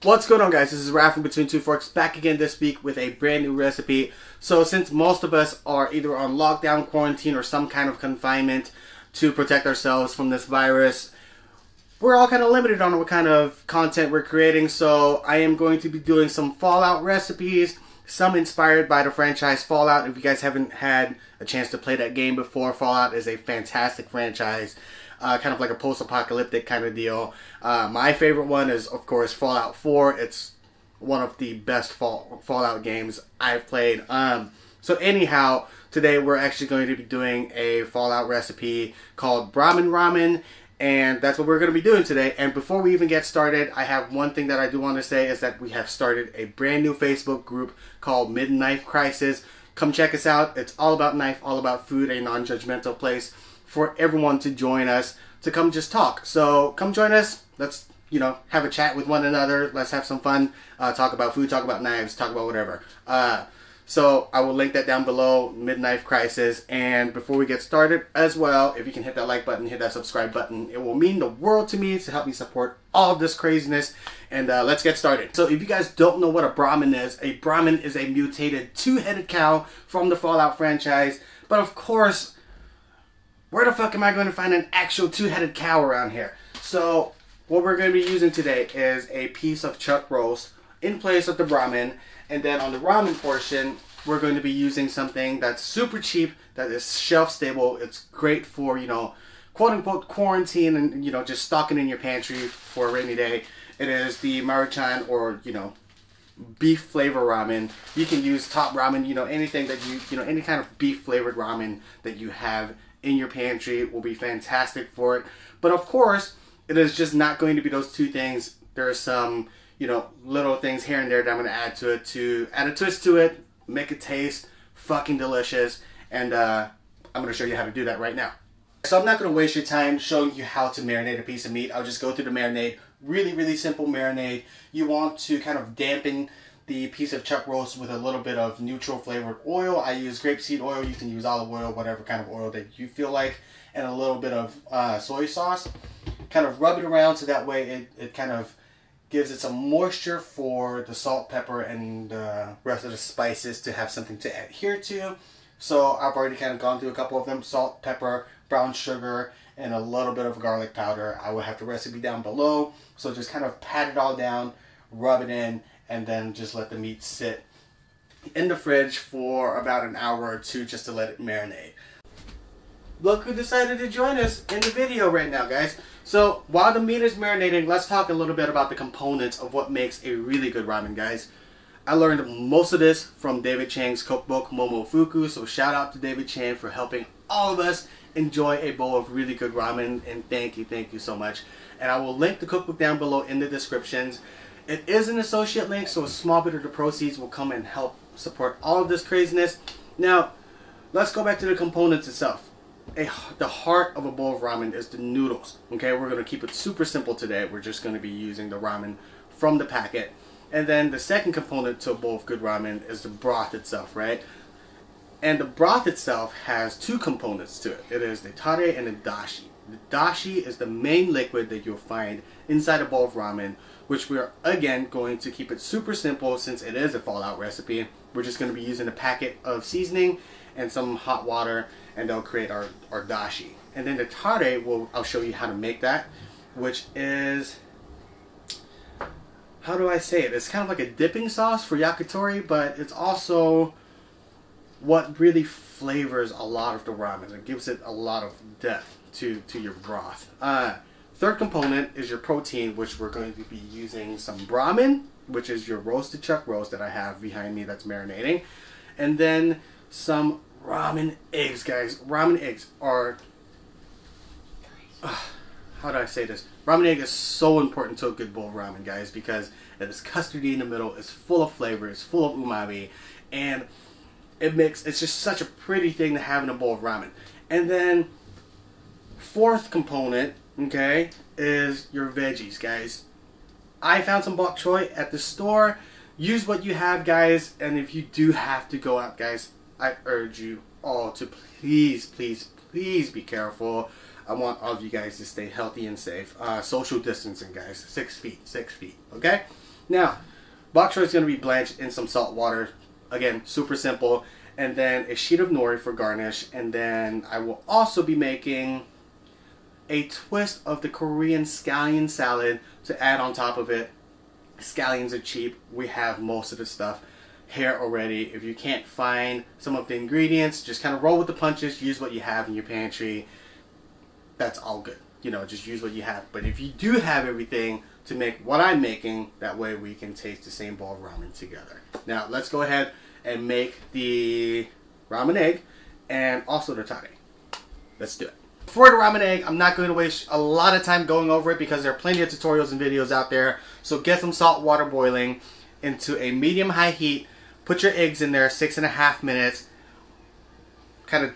What's going on, guys? This is Raph from Between Two Forks back again this week with a brand new recipe. So since most of us are either on lockdown, quarantine, or some kind of confinement to protect ourselves from this virus, we're all kind of limited on what kind of content we're creating. So I am going to be doing some Fallout recipes, some inspired by the franchise Fallout. If you guys haven't had a chance to play that game before, Fallout is a fantastic franchise. Kind of like a post-apocalyptic kind of deal. My favorite one is, of course, Fallout 4. It's one of the best Fallout games I've played. So anyhow, today we're actually going to be doing a Fallout recipe called Brahmin Ramen, and that's what we're going to be doing today. And before we even get started, I have one thing that I do want to say is that we have started a brand new Facebook group called Mid-Knife Crisis. Come check us out. It's all about knife, all about food, a non-judgmental place for everyone to join us, to come just talk. So come join us. Let's, have a chat with one another. Let's have some fun. Talk about food, talk about knives, talk about whatever. So I will link that down below, Mid-Knife Crisis. And before we get started as well, if you can hit that like button, hit that subscribe button, it will mean the world to me to help me support all of this craziness. And let's get started. So if you guys don't know what a Brahmin is a mutated two-headed cow from the Fallout franchise. But of course, where the fuck am I going to find an actual two-headed cow around here? So what we're going to be using today is a piece of chuck roast in place of the Brahmin. And then on the ramen portion, we're going to be using something that's super cheap, that is shelf stable. It's great for, quote unquote quarantine and, just stocking in your pantry for a rainy day. It is the Maruchan, or, beef flavor ramen. You can use top ramen, anything that any kind of beef flavored ramen that you have in your pantry will be fantastic for it. But of course, it is just not going to be those two things. There are some, little things here and there that I'm going to add to it to add a twist to it, make it taste fucking delicious. And I'm going to show you how to do that right now. So I'm not going to waste your time showing you how to marinate a piece of meat. I'll just go through the marinade. Really, really simple marinade. You want to kind of dampen the piece of chuck roast with a little bit of neutral flavored oil. I use grapeseed oil. You can use olive oil, whatever kind of oil that you feel like, and a little bit of soy sauce. Kind of rub it around so that way it kind of gives it some moisture for the salt, pepper, and the rest of the spices to have something to adhere to. So I've already kind of gone through a couple of them: salt, pepper, brown sugar, and a little bit of garlic powder. I will have the recipe down below. So just kind of pat it all down, rub it in, and then just let the meat sit in the fridge for about an hour or two just to let it marinate. Look who decided to join us in the video right now, guys. So while the meat is marinating, let's talk a little bit about the components of what makes a really good ramen, guys. I learned most of this from David Chang's cookbook, Momofuku, so shout out to David Chang for helping all of us enjoy a bowl of really good ramen, and thank you so much. And I will link the cookbook down below in the descriptions. It is an associate link, so a small bit of the proceeds will come and help support all of this craziness. Now, let's go back to the components itself. The heart of a bowl of ramen is the noodles. Okay, we're going to keep it super simple today. We're just going to be using the ramen from the packet. And then the second component to a bowl of good ramen is the broth itself, right? And the broth itself has two components to it. It is the tare and the dashi. The dashi is the main liquid that you'll find inside a bowl of ramen, which we are, again, going to keep it super simple since it is a Fallout recipe. We're just going to be using a packet of seasoning and some hot water, and they'll create our dashi. And then the tare, I'll show you how to make that, which is, how do I say it? It's kind of like a dipping sauce for yakitori, but it's also what really flavors a lot of the ramen. It gives it a lot of depth to your broth. Third component is your protein, which we're going to be using some Brahmin, which is your roasted chuck roast that I have behind me that's marinating. And then some ramen eggs, guys. Ramen eggs are, how do I say this? Ramen egg is so important to a good bowl of ramen, guys, because it is custardy in the middle, it's full of flavor, it's full of umami, and it's just such a pretty thing to have in a bowl of ramen. And then fourth component, okay, is your veggies, guys. I found some bok choy at the store. Use what you have, guys, and if you do have to go out, guys, I urge you all to please be careful. I want all of you guys to stay healthy and safe. Social distancing, guys. 6 feet, okay? Now, bok choy is going to be blanched in some salt water. Again, super simple. And then a sheet of nori for garnish. And then I will also be making a twist of the Korean scallion salad to add on top of it. Scallions are cheap. We have most of the stuff here already. If you can't find some of the ingredients, just kind of roll with the punches. Use what you have in your pantry. That's all good. You know, just use what you have. But if you do have everything to make what I'm making, that way we can taste the same bowl of ramen together. Now, let's go ahead and make the ramen egg and also the tare. Let's do it. For the ramen egg, I'm not going to waste a lot of time going over it because there are plenty of tutorials and videos out there. So get some salt water boiling into a medium-high heat. Put your eggs in there 6.5 minutes. Kind of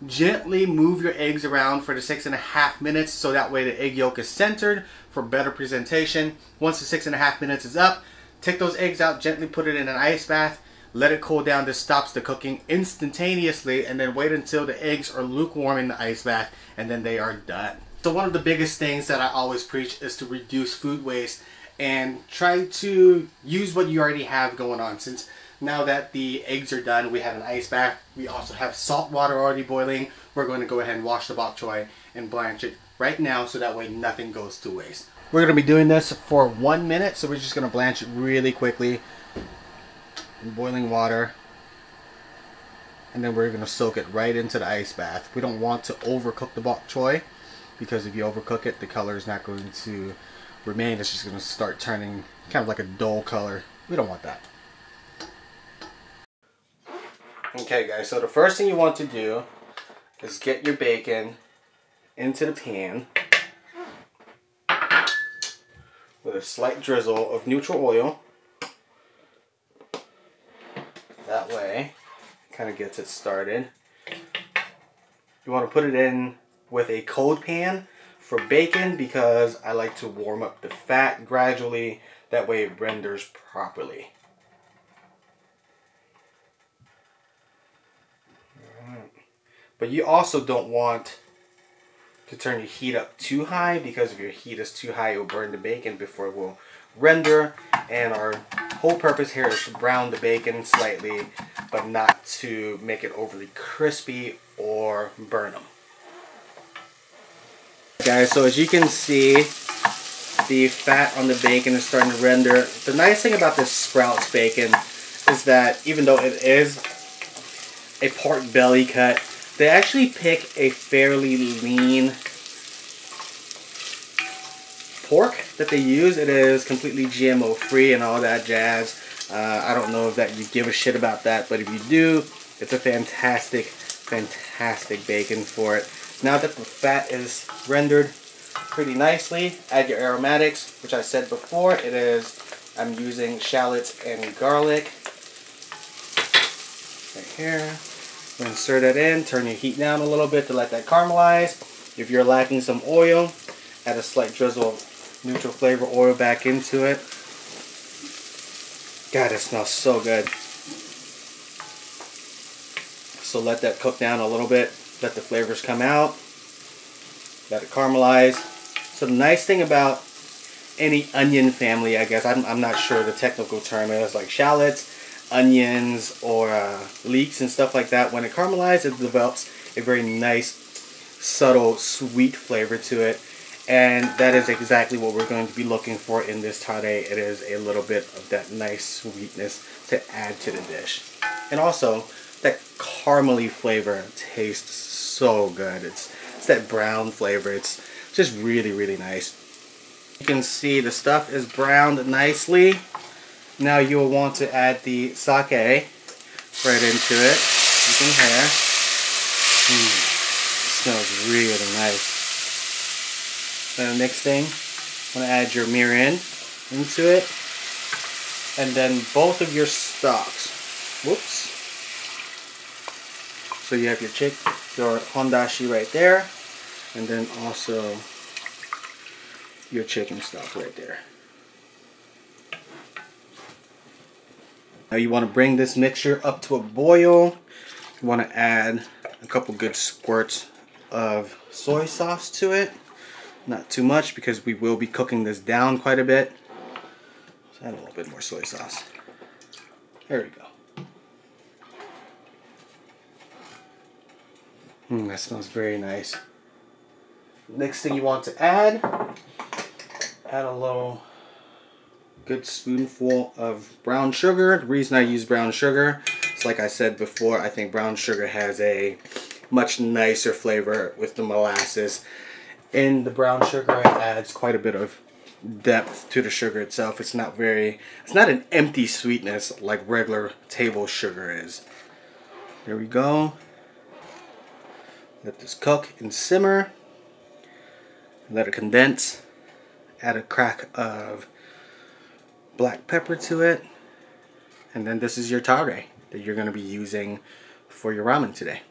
gently move your eggs around for the 6.5 minutes so that way the egg yolk is centered for better presentation. Once the 6.5 minutes is up, take those eggs out, gently put it in an ice bath. Let it cool down. This stops the cooking instantaneously, and then wait until the eggs are lukewarm in the ice bath, and then they are done. So one of the biggest things that I always preach is to reduce food waste and try to use what you already have going on. Since now that the eggs are done, we have an ice bath. We also have salt water already boiling. We're going to go ahead and wash the bok choy and blanch it right now so that way nothing goes to waste. We're going to be doing this for 1 minute, so we're just going to blanch it really quickly in boiling water, and then we're going to soak it right into the ice bath. We don't want to overcook the bok choy because if you overcook it, the color is not going to remain. It's just going to start turning kind of like a dull color. We don't want that. Okay guys, so the first thing you want to do is get your bacon into the pan with a slight drizzle of neutral oil. That way, kind of gets it started. You want to put it in with a cold pan for bacon because I like to warm up the fat gradually. That way it renders properly. Alright. But you also don't want to turn your heat up too high because if your heat is too high, it will burn the bacon before it will render. And our whole purpose here is to brown the bacon slightly, but not to make it overly crispy or burn them. Guys, so as you can see, the fat on the bacon is starting to render. The nice thing about this Sprouts bacon is that even though it is a pork belly cut, they actually pick a fairly lean pork that they use. It is completely GMO free and all that jazz. I don't know if that you give a shit about that, but if you do, it's a fantastic bacon for it. Now that the fat is rendered pretty nicely, add your aromatics, which I said before. I'm using shallots and garlic right here. Insert that in, turn your heat down a little bit to let that caramelize. If you're lacking some oil, add a slight drizzle of neutral flavor oil back into it. God, it smells so good. So let that cook down a little bit, let the flavors come out, let it caramelize. So the nice thing about any onion family, I guess, I'm not sure the technical term is, like shallots, onions, or leeks and stuff like that, when it caramelizes, it develops a very nice, subtle, sweet flavor to it. And that is exactly what we're going to be looking for in this tare. It is a little bit of that nice sweetness to add to the dish. And also, that caramely flavor tastes so good. It's that brown flavor. It's just really nice. You can see the stuff is browned nicely. Now you'll want to add the sake right into it. You can hear. It smells really nice. Then the next thing, I'm going to add your mirin into it. And then both of your stocks. Whoops. So you have your hondashi right there. And then also your chicken stock right there. Now you want to bring this mixture up to a boil. You want to add a couple good squirts of soy sauce to it. Not too much because we will be cooking this down quite a bit. So Add a little bit more soy sauce. There we go. That smells very nice. Next thing you want to add a little good spoonful of brown sugar. The reason I use brown sugar is, like I said before, I think brown sugar has a much nicer flavor with the molasses. In the brown sugar, it adds quite a bit of depth to the sugar itself. It's not an empty sweetness like regular table sugar is. There we go. Let this cook and simmer. Let it condense. Add a crack of black pepper to it. And then this is your tare that you're going to be using for your ramen today.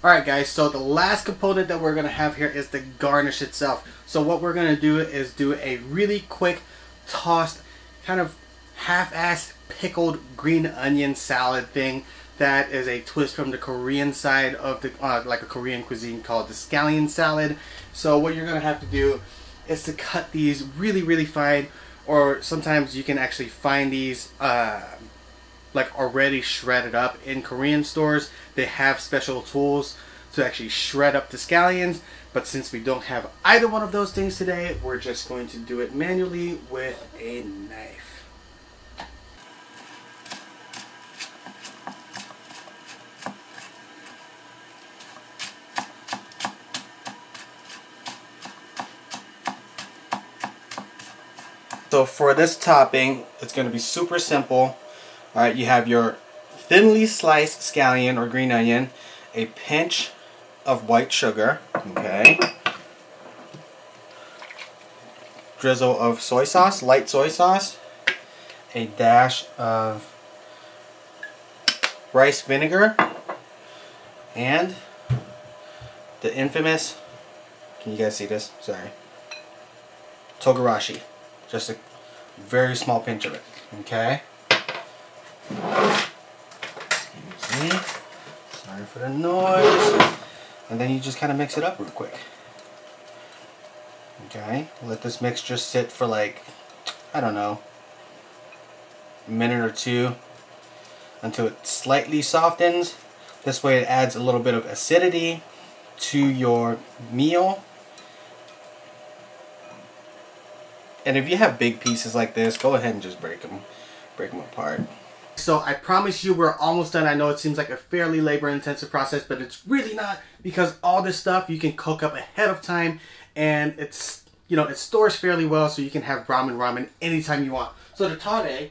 Alright guys, so the last component that we're going to have here is the garnish itself. So what we're going to do is do a really quick tossed, kind of half-assed pickled green onion salad thing. That is a twist from the Korean side of the, like a Korean cuisine called the scallion salad. So what you're going to have to do is to cut these really, really fine, or sometimes you can actually find these like already shredded up in Korean stores. They have special tools to actually shred up the scallions, but since we don't have either one of those things today, we're just going to do it manually with a knife. So for this topping, it's going to be super simple. Alright, you have your thinly sliced scallion or green onion, a pinch of white sugar, okay, drizzle of soy sauce, light soy sauce, a dash of rice vinegar, and the infamous, can you guys see this? Sorry. Togarashi. Just a very small pinch of it, okay? Excuse me. Sorry for the noise. And then you just kind of mix it up real quick. Okay? Let this mix just sit for like, I don't know, a minute or two until it slightly softens. This way it adds a little bit of acidity to your meal. And if you have big pieces like this, go ahead and just break them apart. So I promise you we're almost done. I know it seems like a fairly labor-intensive process, but it's really not, because all this stuff you can cook up ahead of time, and it's, you know, it stores fairly well, so you can have Brahmin ramen anytime you want. So the tare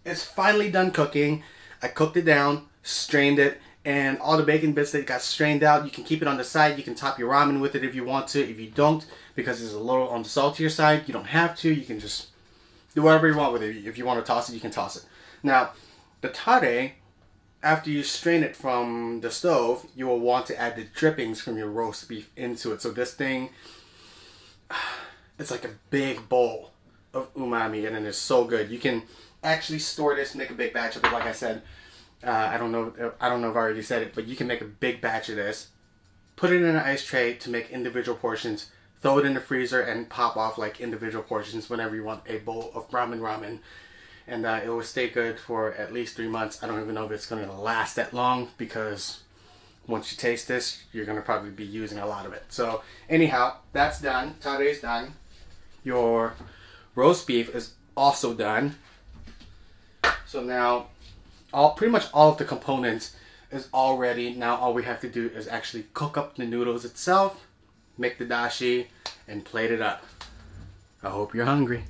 is finally done cooking. I cooked it down, strained it, and all the bacon bits that got strained out, you can keep it on the side. You can top your ramen with it if you want to. If you don't, because it's a little on the saltier side, you don't have to. You can just do whatever you want with it. If you want to toss it, you can toss it. Now, the tare, after you strain it from the stove, you will want to add the drippings from your roast beef into it. So this thing, it's like a big bowl of umami, and it is so good. You can actually store this, make a big batch of it, like I said. I don't know if I already said it, but you can make a big batch of this, put it in an ice tray to make individual portions, throw it in the freezer, and pop off like individual portions whenever you want a bowl of Brahmin ramen. And it will stay good for at least 3 months. I don't even know if it's going to last that long, because once you taste this, you're going to probably be using a lot of it. So anyhow, that's done. Tare is done. Your roast beef is also done. So now, pretty much all of the components is all ready. Now all we have to do is actually cook up the noodles itself, make the dashi, and plate it up. I hope you're hungry.